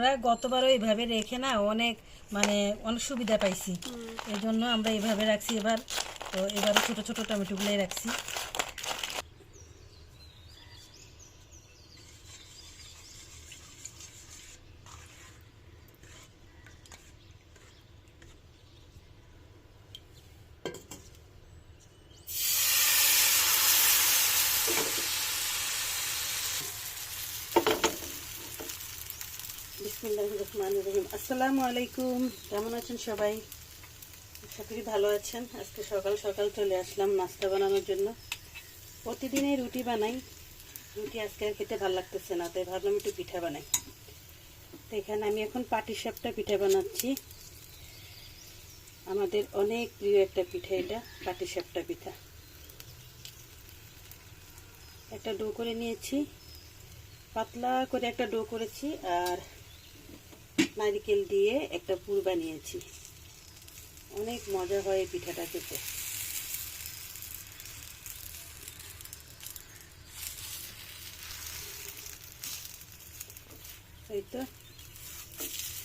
আমরা গতবারও এইভাবে রেখে না অনেক অনেক সুবিধা পাইছি। এই জন্য আমরা এইভাবে রাখছি এবার। তো এবারে ছোট ছোট টমেটোগুলোই রাখছি। আসসালামু আলাইকুম, কেমন আছেন সবাই? আশা করি ভালো আছেন। আজকে সকাল সকাল চলে আসলাম নাস্তা বানানোর জন্য। প্রতিদিনই রুটি বানাই, রুটি আজকে আর খেতে ভালো লাগতেছে না, তাই ভাবলাম একটু পিঠা বানাই। তো এখানে আমি এখন পাটিসাপটা পিঠা বানাচ্ছি। আমাদের অনেক প্রিয় একটা পিঠা, এটা পাটিসাপটা পিঠা। একটা ডো করে নিয়েছি, পাতলা করে একটা ডো করেছি, আর নারকেল দিয়ে একটা পুর বানিয়েছি। অনেক মজা হয় এই পিঠাটা খেতে। এই তো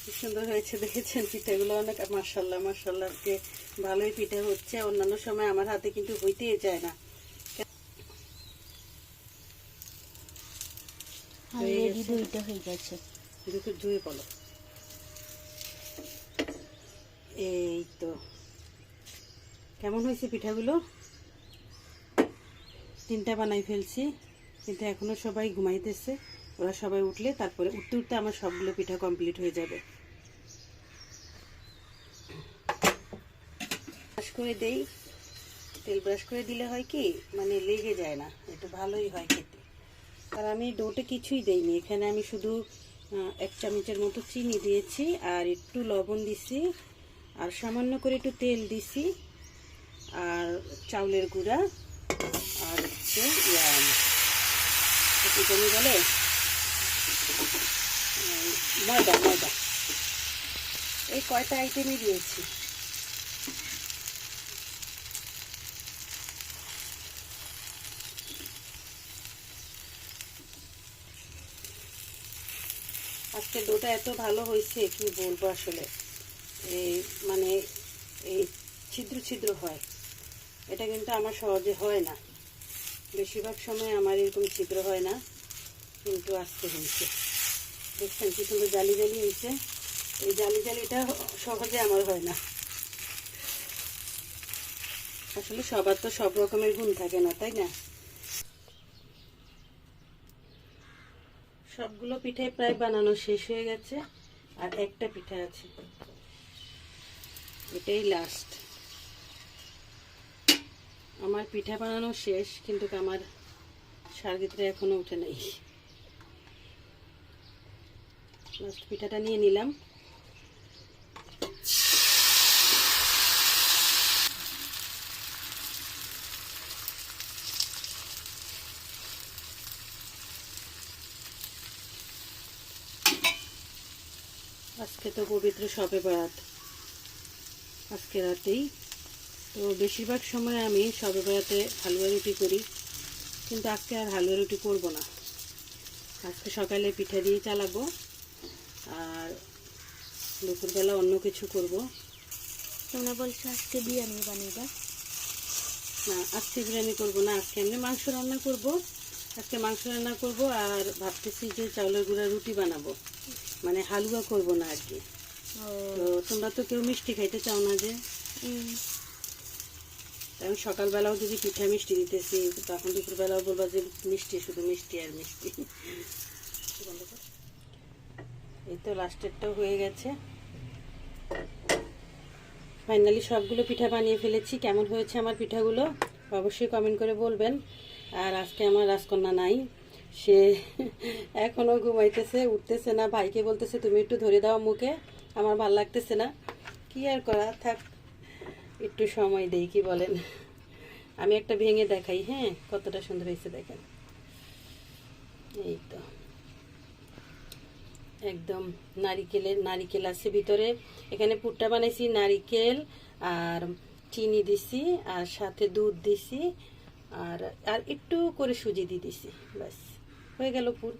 কি সুন্দর হয়েছে দেখেছেন পিঠাগুলো, অনেক মাশাআল্লাহ মাশাআল্লাহ। আজকে ভালোই পিঠা হচ্ছে, অন্যান্য সময় আমার হাতে কিন্তু হইতেই চায় না। ধুয়ে বলো। এই তো কেমন হয়েছে পিঠাগুলো? 3টা বানাই ফেলছি, কিন্তু এখনো সবাই ঘুমাইতেছে। ওরা সবাই উঠলে তারপরে উঠতে উঠতে আমার সবগুলো পিঠা কমপ্লিট হয়ে যাবে। ব্রাশ করে দেই, তেল ব্রাশ করে দিলে হয় কি লেগে যায় না, একটু ভালোই হয় খেতে। আর আমি ডোতে কিছুই দেইনি, এখানে আমি শুধু 1 চামচের মতো চিনি দিয়েছি, আর একটু লবণ দিছি, আর সামান্য করে একটু তেল দিছি, আর চাউলের গুঁড়া, আর হচ্ছে বলে ময়দা ময়দা। এই কয়টা আইটেমই দিয়েছি। আজকে ডোটা এত ভালো হয়েছে কি বলবো আসলে। এই এই ছিদ্র ছিদ্র হয়, এটা কিন্তু আমার সহজে হয় না। বেশিরভাগ সময় আমার এরকম ছিদ্র হয় না, কিন্তু আজকে হয়েছে। দেখছেন কি সুন্দর জালি জালি হয়েছে। এই জালি জালিটা সহজে আমার হয় না। আসলে সবার তো সব রকমের গুণ থাকে না, তাই না? সবগুলো পিঠাই প্রায় বানানো শেষ হয়ে গেছে, আর একটা পিঠা আছে, এটাই লাস্ট। আমার পিঠা বানানো শেষ, কিন্তু আমার শারগিতটা এখনো উঠে নাই। লাস্ট পিঠাটা নিয়ে নিলাম। আজকে তো পবিত্র শবে বরাত, আজকে রাতেই। তো বেশিরভাগ সময় আমি শবে বরাতে হালুয়া রুটি করি, কিন্তু আজকে আর হালুয়া রুটি করব না। আজকে সকালে পিঠা দিয়ে চালাবো, আর দুপুরবেলা অন্য কিছু করব। তোমরা বলছো আজকে বিরিয়ানি বানাইবা? না, আজকে বিরিয়ানি করব না, আজকে এমনি মাংস রান্না করব। আজকে মাংস রান্না করব, আর ভাবতেছি যে চাউলের গুঁড়া রুটি বানাবো, হালুয়া করব না আর কি। তো তোমরা তো কেউ মিষ্টি খাইতে চাও না, যে আমি সকালবেলাও যদি পিঠা মিষ্টি দিতেছি, তখন দুপুরবেলাও বলবা যে মিষ্টি, শুধু মিষ্টি আর মিষ্টি। এই তো লাস্টেরটাও হয়ে গেছে। ফাইনালি সবগুলো পিঠা বানিয়ে ফেলেছি। কেমন হয়েছে আমার পিঠাগুলো অবশ্যই কমেন্ট করে বলবেন। আর আজকে আমার রাজকন্যা নাই, সে এখনও ঘুমাইতেছে, উঠতেছে না। ভাইকে বলতেছে তুমি একটু ধরে দাও মুখে, আমার ভাল লাগতেছে না। কি আর করা, থাক, একটু সময় দেই, কি বলেন? আমি একটা ভেঙে দেখাই, হ্যাঁ, কতটা সুন্দর হয়েছে দেখেন। এই তো একদম নারিকেল আছে ভিতরে। এখানে পুরটা বানাইছি নারিকেল আর চিনি দিছি, আর সাথে দুধ দিছি, আর আর একটু করে সুজি দিয়ে দিছি। ব্যাস হয়ে গেল পুর।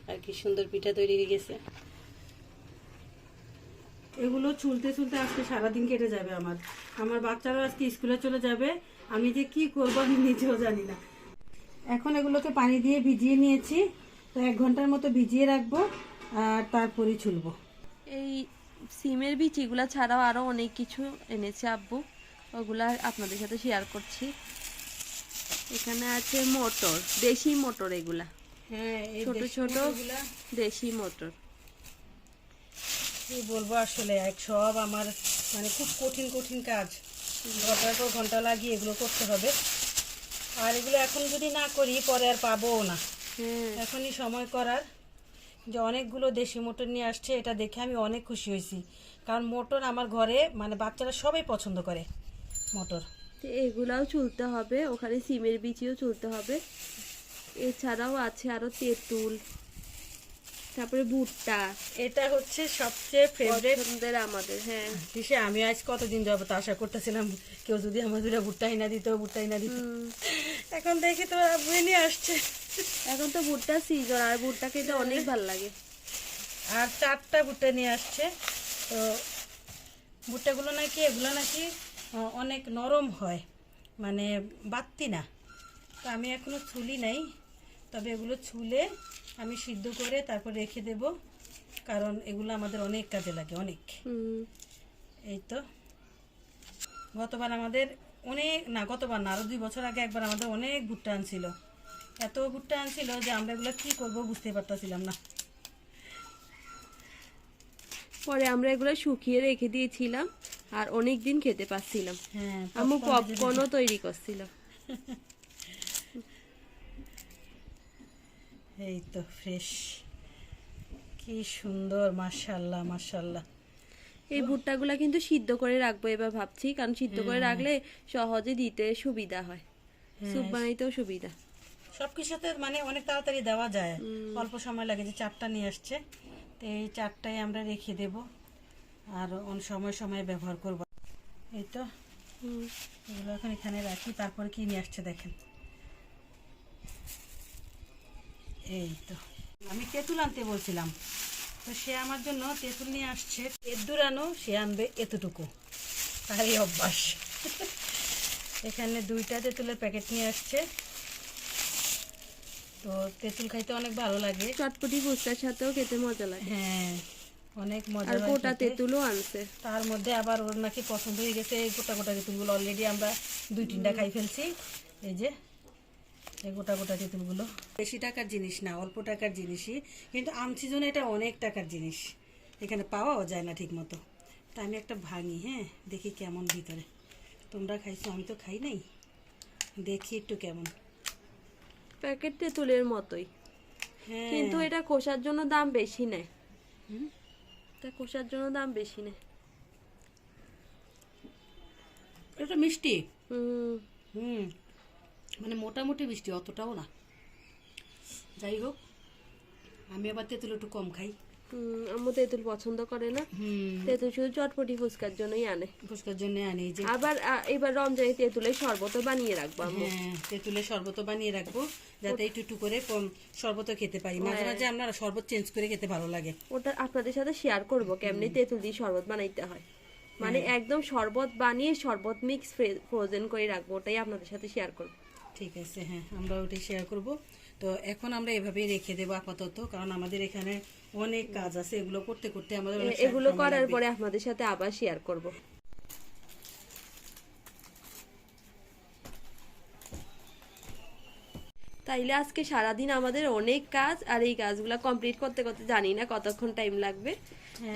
আর কি সুন্দর পিঠা তৈরি হয়ে গেছে। এগুলো চুলতে চুলতে আজকে সারাদিন কেটে যাবে আমার। আমার বাচ্চারাও আজকে স্কুলে চলে যাবে, আমি যে কি করবো আমি নিজেও জানি না। এখন এগুলোকে পানি দিয়ে ভিজিয়ে নিয়েছি, তো 1 ঘন্টার মতো ভিজিয়ে রাখবো আর তারপরেই ছুলবো। এই সিমের বিচিগুলা ছাড়াও আরো অনেক কিছু এনেছে আব্বু, ওগুলা আপনাদের সাথে শেয়ার করছি। এখানে আছে মটর, দেশি মটর, এগুলা হ্যাঁ, এই ছোট দেশি ছোট মটরগুলা দেশি মটর। কি বলবো আসলে, সব আমার মানে খুব কঠিন কঠিন কাজ, ঘন্টার পর ঘন্টা লাগিয়ে এগুলো করতে হবে। আর এগুলো এখন যদি না করি পরে আর পাবোও না। হ্যাঁ, এখনই সময় করার। যে অনেকগুলো দেশি মটর নিয়ে আসছে, এটা দেখে আমি অনেক খুশি হয়েছি, কারণ মটর আমার ঘরে মানে বাচ্চারা সবাই পছন্দ করে মটর। তো এগুলাও চুলতে হবে, ওখানে সিমের বিচিও চুলতে হবে। এছাড়াও আছে আরো তেঁতুল, তারপরে ভুট্টা, এটা হচ্ছে সবচেয়ে ফেভারিট পছন্দের আমাদের। হ্যাঁ, ডিশে। আমি আজ কতদিন যাবত আশা করতেছিলাম কেউ যদি আমার দুটা ভুট্টাই না দিত, ভুট্টাই না দিত। এখন দেখি তো আব্বু নিয়ে আসছে। এখন তো ভুট্টার সিজন, আর ভুট্টা খেতে অনেক ভালো লাগে। আর 4টা ভুট্টা নিয়ে আসছে। তো ভুট্টাগুলো নাকি এগুলো নাকি অনেক নরম হয়, মানে বাত্তি না। তো আমি এখনো ছুলি নাই, তবে এগুলো ছুলে আমি সিদ্ধ করে তারপর রেখে দেব, কারণ এগুলো আমাদের অনেক কাজে লাগে, অনেক। এই তো গতবার আমাদের অনেক না, গতবার না, আরো 2 বছর আগে একবার আমাদের অনেক ভুট্টা আনছিল। এত ভুট্টা আনছিল যে আমরা এগুলো কি করব বুঝতে পারতাছিলাম না। পরে আমরা এগুলো শুকিয়ে রেখে দিয়েছিলাম, আর অনেক দিন খেতে পাচ্ছিলাম। হ্যাঁ, আম্মু পপকর্নও তৈরি করছিল। এই তো ফ্রেশ, কি সুন্দর, মাশাআল্লাহ মাশাআল্লাহ। এই ভুট্টাগুলা কিন্তু সিদ্ধ করে রাখবো এবার ভাবছি, কারণ সিদ্ধ করে রাখলে সহজে দিতে সুবিধা হয়, স্যুপ বানাইতেও সুবিধা। সবকিছুর সাথে মানে অনেক তাড়াতাড়ি দেওয়া যায়, অল্প সময় লাগে। যে 4টা নিয়ে আসছে, তো এই 4টাই আমরা রেখে দেব আর সময় সময় ব্যবহার করব। এই তো এগুলো এখন এখানে রাখি। তারপরে কি নিয়ে আসছে দেখেন, এই তো আমি তেঁতুল আনতে বলছিলাম, তো সে আমার জন্য তেঁতুল নিয়ে আসছে। এদুরানো সে আনবে এতটুকু, তার এই অভ্যাস। এখানে 2টা তেঁতুলের প্যাকেট নিয়ে আসছে। তো তেঁতুল খাইতে অনেক ভালো লাগে, চটপটি ফুচকার সাথেও খেতে মজা লাগে। হ্যাঁ অনেক মজা আর হয় গোটা খেতে। তেঁতুলও আনছে। তার মধ্যে আবার ওর নাকি পছন্দ হয়ে গেছে এই গোটা গোটা তেঁতুলগুলো। অলরেডি আমরা 2-3টা খাই ফেলছি। এই যে এই গোটা গোটা তেঁতুলগুলো বেশি টাকার জিনিস না, অল্প টাকার জিনিসই, কিন্তু আম সিজনে এটা অনেক টাকার জিনিস, এখানে পাওয়াও যায় না ঠিক মতো। তা আমি একটা ভাঙি, হ্যাঁ দেখি কেমন ভিতরে। তোমরা খাইছো, আমি তো খাই নাই, দেখি একটু কেমন। প্যাকেট তেঁতুলের মতোই, হ্যাঁ কিন্তু এটা কষার জন্য দাম বেশি নেয়। তা কষার জন্য দাম বেশি নেয়। এটা মিষ্টি, হুম, মানে মোটামুটি মিষ্টি, অতটাও না। যাই হোক, আমি আবার তেঁতুল একটু কম খাই। আম্মু তেঁতুল পছন্দ করে না, তেঁতুল শুধু চটপটি ফুচকার জন্যই আনে। ফুচকার জন্য আনি। যে আবার এবার রমজানে তেঁতুলের শরবতও বানিয়ে রাখবো আম্মু। হ্যাঁ, তেঁতুলের শরবত বানিয়ে রাখবো, যাতে একটু একটু করে শরবত খেতে পারি। মাঝে মাঝে আমরা শরবত চেঞ্জ করে খেতে ভালো লাগে। ওটা আপনাদের সাথে শেয়ার করব কেমনি তেঁতুল দিয়ে শরবত বানাইতে হয়, মানে একদম শরবত বানিয়ে শরবত মিক্স ফ্রোজেন করে রাখবো, ওটাই আপনাদের সাথে শেয়ার করব। ঠিক আছে, হ্যাঁ আমরা ওটাই শেয়ার করব। তো এখন আমরা এভাবেই রেখে দেবো আপাতত, কারণ আমাদের এখানে অনেক কাজ আছে, এগুলো করতে করতে আমাদের অনেক এগুলো সময় করার লাগবে। পরে আপনাদের সাথে আবার শেয়ার করব। তাইলে আজকে সারাদিন আমাদের অনেক কাজ, আর এই কাজগুলো কমপ্লিট করতে করতে জানি না কতক্ষণ টাইম লাগবে।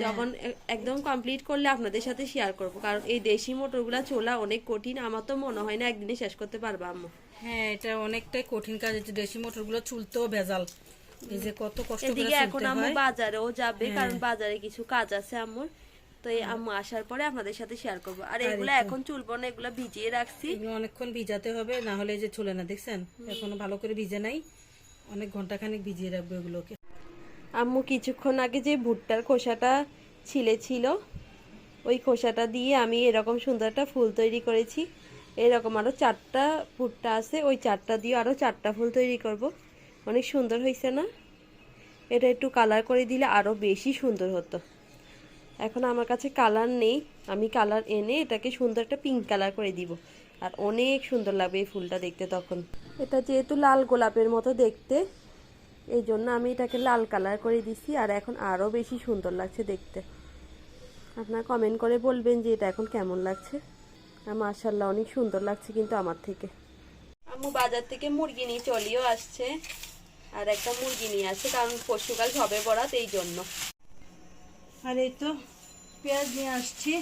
যখন একদম কমপ্লিট করলে আপনাদের সাথে শেয়ার করব, কারণ এই দেশি মোটরগুলা চোলা অনেক কঠিন, আমার তো মনে হয় না একদিনে শেষ করতে পারবো আম্মু। হ্যাঁ, এটা অনেকটাই কঠিন কাজ। এই যে দেশি মোটরগুলো চুলতেও ভেজাল, এই যে কত কষ্ট করে এদিকে এখন চুলতে আম্মু হয়। বাজারেও যাবে, কারণ বাজারে কিছু কাজ আছে আম্মুর। তো এই আম্মু আসার পরে আপনাদের সাথে শেয়ার করব। আর এগুলা এখন চুলবো না, এগুলা ভিজিয়ে রাখছি। এগুলো অনেকক্ষণ ভিজাতে হবে, না হলে এই যে চলে না, দেখছেন এখনো ভালো করে ভিজে নাই, অনেক ঘন্টাখানেক ভিজিয়ে রাখবো এগুলোকে। আম্মু কিছুক্ষণ আগে যে ভুট্টার খোসাটা ছিল, ওই খোসাটা দিয়ে আমি এরকম সুন্দর একটা ফুল তৈরি করেছি। এরকম আরো 4টা ভুট্টা আছে, ওই 4টা দিয়ে আরো 4টা ফুল তৈরি করব। অনেক সুন্দর হয়েছে না? এটা একটু কালার করে দিলে আরো বেশি সুন্দর হতো। এখন আমার কাছে কালার নেই, আমি কালার এনে এটাকে সুন্দর একটা পিঙ্ক কালার করে দিব, আর অনেক সুন্দর লাগবে এই ফুলটা দেখতে তখন। এটা যেহেতু লাল গোলাপের মতো দেখতে, এই জন্য আমি এটাকে লাল কালার করে দিছি, আর এখন আরও বেশি সুন্দর লাগছে দেখতে। আপনারা কমেন্ট করে বলবেন যে এটা এখন কেমন লাগছে। আর মাশাআল্লাহ অনেক সুন্দর লাগছে কিন্তু আমার থেকে। আম্মু বাজার থেকে মুরগি নিয়ে চলিও আসছে, আর একটা মুরগি নিয়ে আসছে, কারণ পরশুকাল সবে বরাত, এই জন্য। আর এই তো পেঁয়াজ নিয়ে আসছি,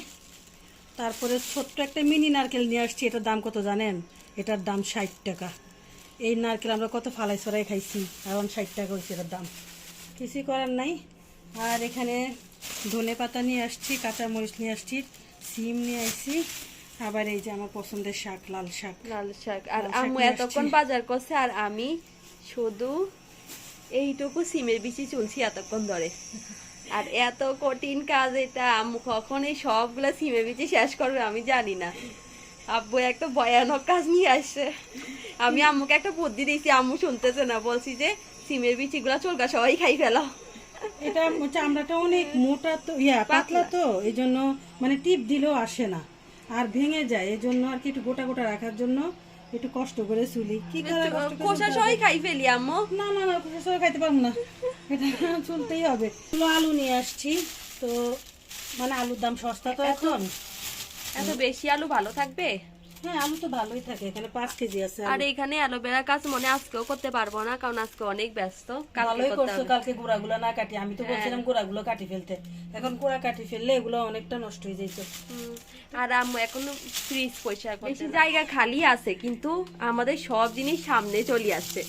তারপরে ছোট্ট একটা মিনি নারকেল নিয়ে আসছি। এটার দাম কত জানেন? এটার দাম 60 টাকা। এই নারকেল আমরা কত ফালাই ছড়াই খাইছি, এখন 60 টাকা হয়েছে এটার দাম, কিছুই করার নাই। আর এখানে ধনে পাতা নিয়ে আসছি, কাঁচামরিচ নিয়ে আসছি, সিম নিয়ে আসছি, আবার এই যে আমার পছন্দের শাক, লাল শাক। লাল শাক। আর লাল শাক আম্মু নিয়ে এতক্ষণ আসছি। বাজার করছে, আর আমি শুধু এইটুকু সিমের বিচি চুলছি এতক্ষণ ধরে। আর এত কঠিন কাজ এটা, আম্মু কখন এই সবগুলা সিমের বিচি শেষ করবে আমি জানি না। আব্বু একটা ভয়ানক কাজ নিয়ে আসছে। আমি আম্মুকে একটা বুদ্ধি দিয়েছি, আম্মু শুনতেছে না, বলছি যে সিমের বিচিগুলা চুলকা সবাই খাই ফেলাও। এটা চামড়াটা অনেক মোটা তো, পাতলা তো, এই জন্য মানে টিপ দিলেও আসে না আর ভেঙে যায়, এই জন্য আর কি একটু গোটা গোটা রাখার জন্য একটু কষ্ট করে চুলি। কি করে কষ্ট করে খোসা সবাই খাই ফেলি আম্মু। না না না, সবাই খাইতে পারবো না, এটা চলতেই হবে। আলু নিয়ে আসছি, তো মানে আলুর দাম সস্তা তো এখন। এত বেশি আলু ভালো থাকবে? হ্যাঁ, আলু তো ভালোই থাকে, এখানে 5 কেজি আছে। আর এখানে অ্যালোভেরা কাজ মনে আজকেও করতে পারবো না, কারণ আজকে অনেক ব্যস্ত। ভালোই করছো, কালকে গোড়াগুলো না কাটি, আমি তো বলছিলাম গোড়াগুলো কাটি ফেলতে, এখন গোড়া কাটি ফেললে এগুলো অনেকটা নষ্ট হয়ে যাইতো। আর আম্মু এখনো ফ্রিজ পরিষ্কার করছে। বেশি জায়গা খালি আছে, কিন্তু আমাদের সব জিনিস সামনে চলে আসছে,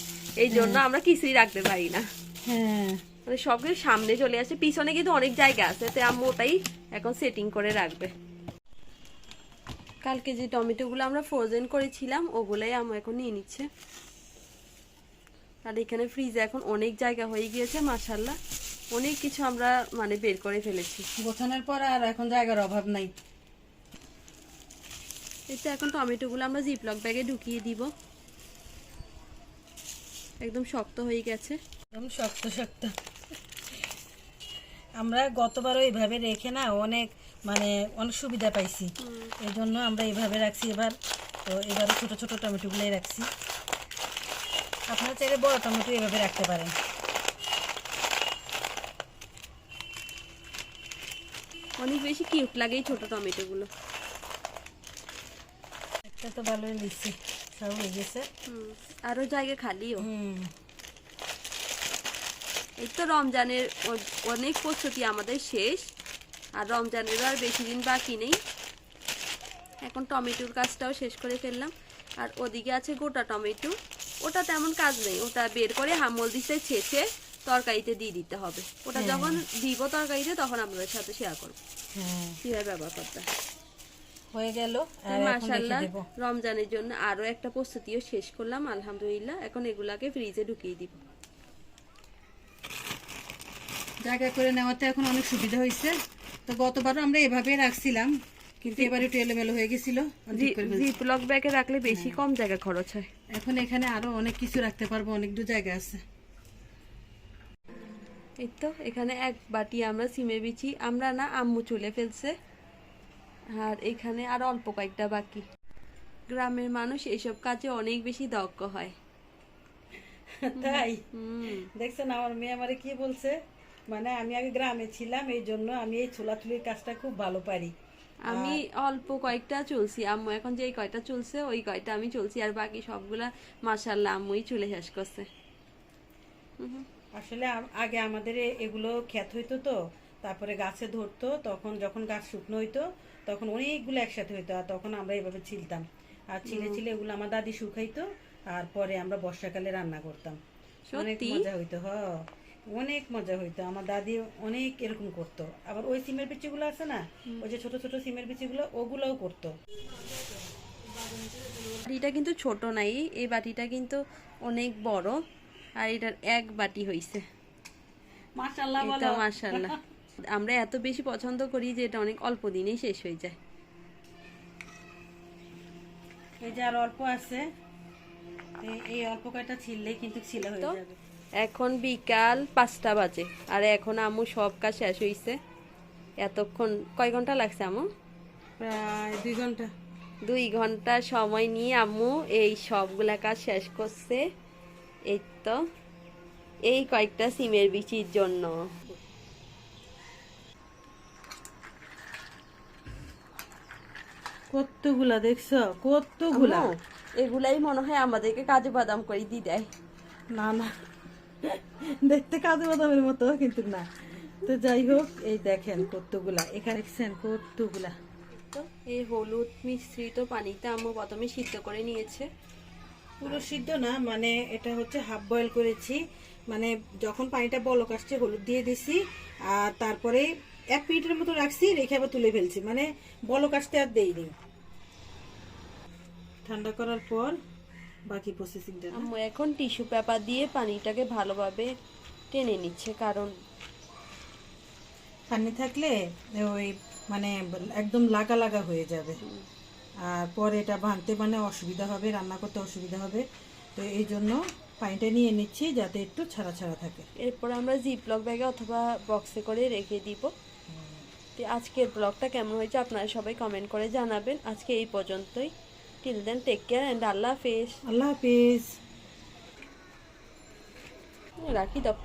এই জন্য আমরা কিছুই রাখতে পারি না। হ্যাঁ, মানে সবকিছু সামনে চলে আসে, পিছনে কিন্তু অনেক জায়গা আছে, তো আম্মু ওটাই এখন সেটিং করে রাখবে। কালকে যে টমেটোগুলো আমরা ফ্রোজেন করেছিলাম ওগুলাই আম্মু এখন নিয়ে নিচ্ছে। আর এখানে ফ্রিজে এখন অনেক জায়গা হয়ে গিয়েছে, মাশাআল্লাহ অনেক কিছু আমরা মানে বের করে ফেলেছি। গোছানোর পর আর এখন জায়গার অভাব নাই। এই তো এখন টমেটোগুলো আমরা জিপলক ব্যাগে ঢুকিয়ে দিব, একদম শক্ত হয়ে গেছে। একদম শক্ত শক্ত। আমরা গতবারও এইভাবে রেখে না অনেক মানে অনেক সুবিধা পাইছি, এই জন্য আমরা এইভাবে রাখছি এবার। তো এবারও ছোট ছোট টমেটোগুলোই রাখছি, আপনারা চাইলে বড় টমেটো এভাবে রাখতে পারেন। অনেক বেশি কিউট লাগে এই ছোট টমেটোগুলো। একটা তো ভালোই নিচ্ছি, সব হয়ে গেছে। আরো জায়গা খালিও। হুম, এই তো রমজানের অনেক প্রস্তুতি আমাদের শেষ, আর রমজানেরও আর বেশি দিন বাকি নেই। এখন টমেটোর কাজটাও শেষ করে ফেললাম। আর ওদিকে আছে গোটা টমেটো, ওটা তেমন কাজ নেই, ওটা বের করে হামল দিতে ছেঁচে তরকারিতে দিয়ে দিতে হবে। ওটা যখন দিব তরকারিতে তখন আপনাদের সাথে শেয়ার করবো কিভাবে ব্যবহার করতে হয়। হয়ে গেল। মাশাআল্লাহ রমজানের জন্য আরো একটা প্রস্তুতিও শেষ করলাম আলহামদুলিল্লাহ। এখন এগুলাকে ফ্রিজে ঢুকিয়ে দিব। জায়গা করে নেওয়াতে এখন অনেক সুবিধা হয়েছে। তো গতবারও আমরা এভাবে রাখছিলাম, কিন্তু এবার একটু এলোমেলো হয়ে গেছিল। জিপলক ব্যাগে রাখলে বেশি কম জায়গা খরচ হয়। এখন এখানে আরো অনেক কিছু রাখতে পারবো, অনেকটু জায়গা আছে। এই তো এখানে এক বাটি আমরা সিমের বিচি, আমরা না আম্মু চুলে ফেলছে, আর এখানে আর অল্প কয়েকটা বাকি। গ্রামের মানুষ এইসব কাজে অনেক বেশি দক্ষ হয়। তাই দেখছেন আমার মেয়ে আমারে কি বলছে, মানে আমি আগে গ্রামে ছিলাম, এই জন্য আমি এই ছোলাছুলির কাজটা খুব ভালো পারি। আমি অল্প কয়েকটা চলছি, আম্মু এখন যে কয়টা চলছে ওই কয়টা আমি চলছি, আর বাকি সবগুলা মাশাআল্লাহ আম্মুই চুলে শেষ করছে। আসলে আগে আমাদের এগুলো ক্ষেত হইতো, তো তারপরে গাছে ধরতো, তখন যখন গাছ শুকনো হইতো তখন অনেকগুলো একসাথে হইতো, আর তখন আমরা এইভাবে ছিলতাম, আর ছিলে ছিলে এগুলো আমার দাদি শুকাইতো, আর পরে আমরা বর্ষাকালে রান্না করতাম। অনেক মজা হইতো, অনেক মজা হইতো। আমার দাদি অনেক এরকম করতো। আবার ওই সিমের বিচিগুলো আছে না, ওই যে ছোট ছোট সিমের বিচিগুলো, ওগুলোও করতো। বাটিটা কিন্তু ছোট নাই, এই বাটিটা কিন্তু অনেক বড়, আর এটার এক বাটি হইছে। মাশাআল্লাহ বলো। এটা মাশাআল্লাহ আমরা এত বেশি পছন্দ করি যে এটা অনেক অল্প দিনেই শেষ হয়ে যায়। এই যে আর অল্প আছে, এই অল্প কয়টা ছিললেই কিন্তু ছিলা হয়ে যাবে। এখন বিকাল 5টা বাজে, আর এখন আম্মু সব কাজ শেষ হইছে। এতক্ষণ কয় ঘন্টা লাগছে আম্মু? প্রায় 2 ঘন্টা। 2 ঘন্টা সময় নিয়ে আম্মু এই সবগুলা কাজ শেষ করছে। এই তো এই কয়েকটা সিমের বিচির জন্য। কতগুলা দেখছো, কতগুলা। আম্মু, এগুলাই মনে হয় আমাদেরকে কাজু বাদাম করে দিয়ে দেয়। না না, দেখতে কাজু বাদামের মতো কিন্তু না। তো যাই হোক, এই দেখেন কতগুলা, এখানে দেখছেন কতগুলা। তো এই হলুদ মিশ্রিত পানিতে আম্মু প্রথমে সিদ্ধ করে নিয়েছে। পুরো সিদ্ধ না, মানে এটা হচ্ছে হাফ বয়েল করেছি। মানে যখন পানিটা বলক আসছে হলুদ দিয়ে দিছি, আর তারপরে 1 মিনিটের মতো রাখছি, রেখে আবার তুলে ফেলছি। মানে বলক আসতে আর দেইনি। ঠান্ডা করার পর বাকি প্রসেসিংটা। আম্মু এখন টিস্যু পেপার দিয়ে পানিটাকে ভালোভাবে টেনে নিচ্ছে, কারণ পানি থাকলে ওই মানে একদম লাগা লাগা হয়ে যাবে, আর পরে এটা ভাঙতে মানে অসুবিধা হবে, রান্না করতে অসুবিধা হবে। তো এই জন্য পানিটা নিয়ে নিচ্ছি যাতে একটু ছাড়া ছাড়া থাকে। এরপর আমরা জিপলক ব্যাগে অথবা বক্সে করে রেখে দিব। তো আজকের ব্লগটা কেমন হয়েছে আপনারা সবাই কমেন্ট করে জানাবেন। আজকে এই পর্যন্তই। Till then, take care and আল্লাহ হাফেজ। আল্লাহ হাফিজ। রাখি দাও।